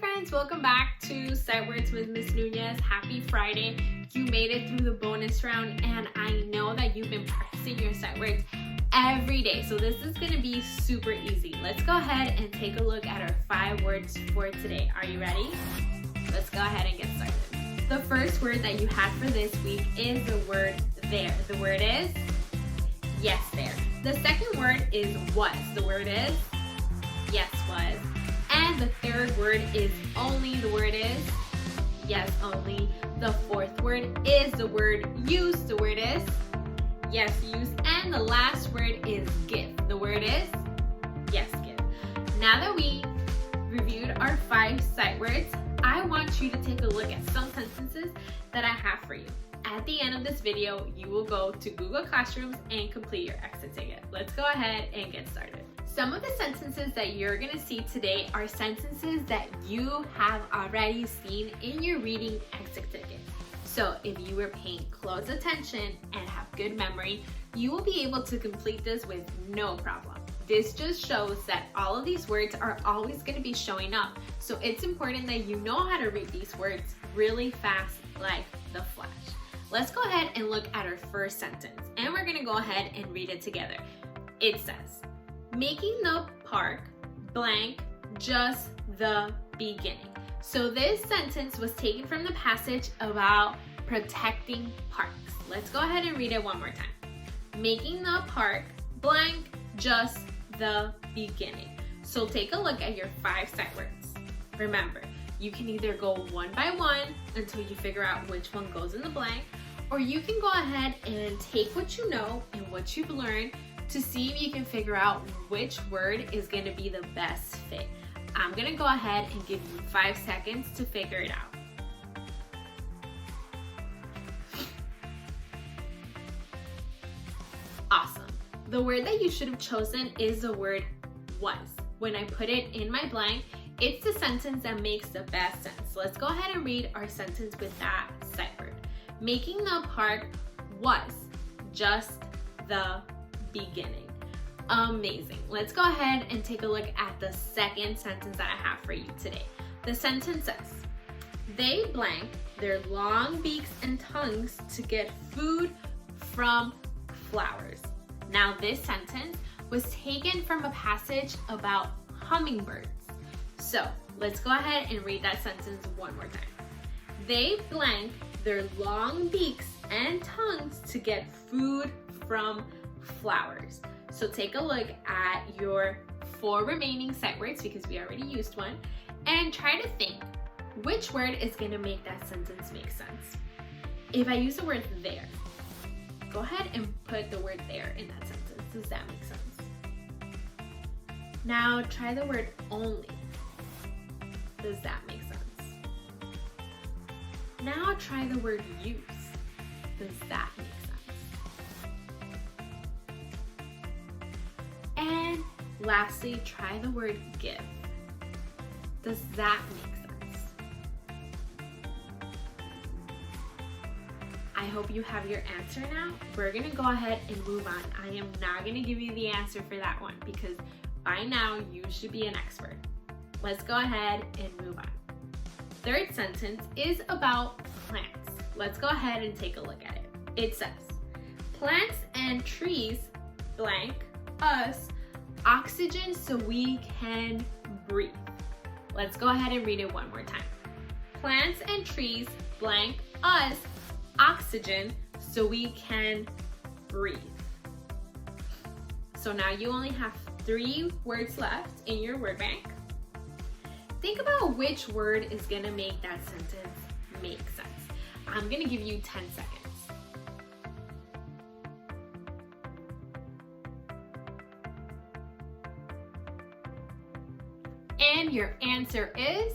friends, welcome back to Sight Words with Miss Nunez. Happy Friday. You made it through the bonus round and I know that you've been practicing your sight words every day. So this is going to be super easy. Let's go ahead and take a look at our 5 words for today. Are you ready? Let's go ahead and get started. The first word that you had for this week is the word there. The word is yes there. The second word is was. The word is yes was. And the third word is only. The word is yes only. The fourth word is the word use. The word is yes use. And the last word is give. The word is yes give. Now that we reviewed our 5 sight words, I want you to take a look at some sentences that I have for you. At the end of this video, you will go to Google Classrooms and complete your exit ticket. Let's go ahead and get started. Some of the sentences that you're going to see today are sentences that you have already seen in your reading exit ticket. So if you were paying close attention and have good memory, you will be able to complete this with no problem. This just shows that all of these words are always going to be showing up. So it's important that you know how to read these words really fast like the flash. Let's go ahead and look at our first sentence and we're going to go ahead and read it together. It says, making the park blank just the beginning. So this sentence was taken from the passage about protecting parks. Let's go ahead and read it one more time. Making the park blank just the beginning. So take a look at your 5 sight words. Remember, you can either go one by one until you figure out which one goes in the blank, or you can go ahead and take what you know and what you've learned to see if you can figure out which word is going to be the best fit. I'm going to go ahead and give you 5 seconds to figure it out. Awesome. The word that you should have chosen is the word was. When I put it in my blank, it's the sentence that makes the best sense. Let's go ahead and read our sentence with that sight word. Making the park was just the beginning. Amazing. Let's go ahead and take a look at the second sentence that I have for you today. The sentence says, they blank their long beaks and tongues to get food from flowers. Now this sentence was taken from a passage about hummingbirds. So let's go ahead and read that sentence one more time. They blank their long beaks and tongues to get food from flowers. So take a look at your 4 remaining sight words because we already used one and try to think which word is going to make that sentence make sense. If I use the word there, go ahead and put the word there in that sentence. Does that make sense? Now try the word only. Does that make sense? Now try the word use. Does that make sense? And lastly, try the word give. Does that make sense? I hope you have your answer now. We're gonna go ahead and move on. I am not gonna give you the answer for that one because by now you should be an expert. Let's go ahead and move on. Third sentence is about plants. Let's go ahead and take a look at it. It says, plants and trees blank us oxygen so we can breathe. Let's go ahead and read it one more time. Plants and trees blank us oxygen so we can breathe. So now you only have 3 words left in your word bank. Think about which word is going to make that sentence make sense. I'm going to give you 10 seconds. And your answer is?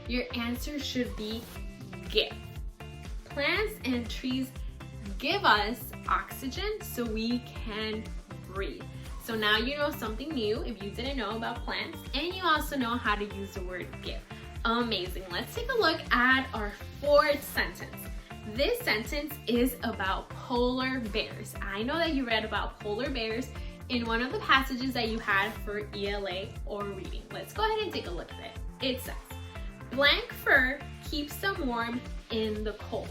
Your answer should be give. Plants and trees give us oxygen so we can breathe. So now you know something new if you didn't know about plants, and you also know how to use the word give. Amazing. Let's take a look at our 4th sentence. This sentence is about polar bears. I know that you read about polar bears in one of the passages that you had for ELA or reading. Let's go ahead and take a look at it. It says, blank fur keeps them warm in the cold.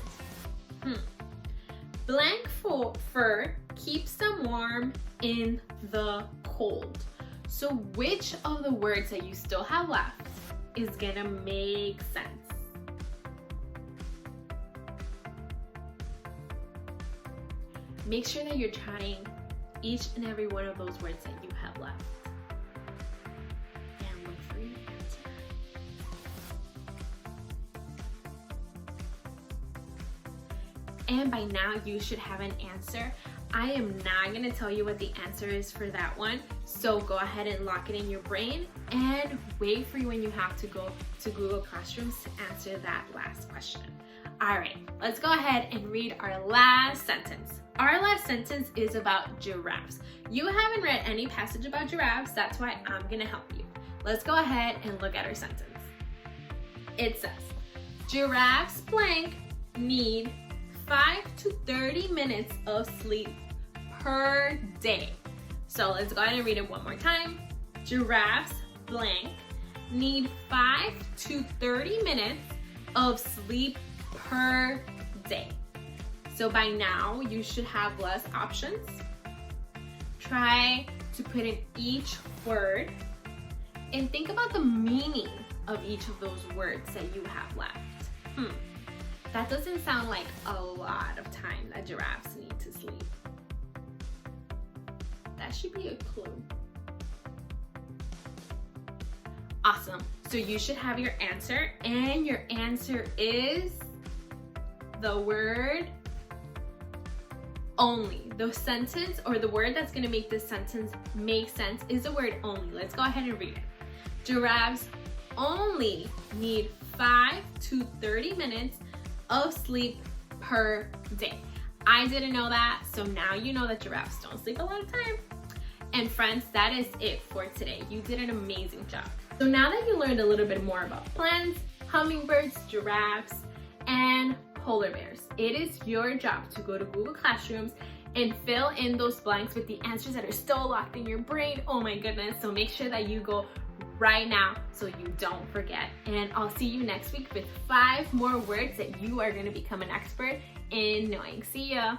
Blank fur keeps them warm in the cold. So which of the words that you still have left is gonna make sense? Make sure that you're trying each and every one of those words that you have left. And look for your answer. And by now you should have an answer. I am not gonna tell you what the answer is for that one. So go ahead and lock it in your brain and wait for you when you have to go to Google Classrooms to answer that last question. All right, let's go ahead and read our last sentence. Our last sentence is about giraffes. You haven't read any passage about giraffes, that's why I'm gonna help you. Let's go ahead and look at our sentence. It says, giraffes blank need 5 to 30 minutes of sleep per day. So let's go ahead and read it one more time. Giraffes blank need 5 to 30 minutes of sleep per day. So by now you should have less options. Try to put in each word and think about the meaning of each of those words that you have left. That doesn't sound like a lot of time that giraffes need to sleep. That should be a clue. Awesome. So you should have your answer, and your answer is the word only. The sentence or the word that's going to make this sentence make sense is the word only. Let's go ahead and read it. Giraffes only need 5 to 30 minutes of sleep per day. I didn't know that, so now you know that giraffes don't sleep a lot of time. And friends, that is it for today. You did an amazing job. So now that you learned a little bit more about plants, hummingbirds, giraffes, and polar bears, it is your job to go to Google Classrooms and fill in those blanks with the answers that are still locked in your brain. Oh my goodness. So make sure that you go right now so you don't forget. And I'll see you next week with 5 more words that you are going to become an expert in knowing. See ya.